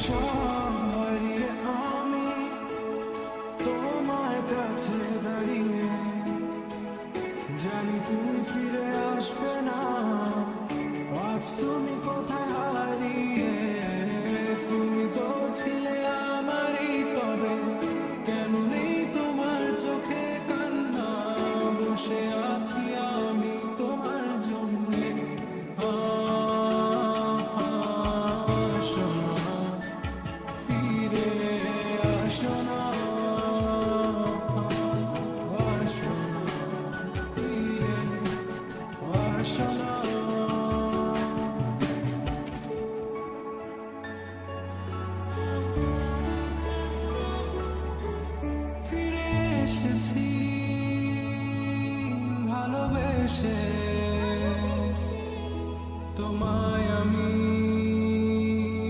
সব হারিয়ে আমি তোমার কাছে দাঁড়িয়ে, জানি তুমি ফিরে আসবে না। আজ তুমি কোথায় হারিয়ে? তুমি তো ছিলে আমারই, তবে কেন নেই তোমার চোখে কান্না? বসে আছি আমি তোমার জন্যে। আসো না, ফিরে আসো না, আসো না, ফিরে আসো না। ফিরে এসেছি ভালোবেসে তোমায়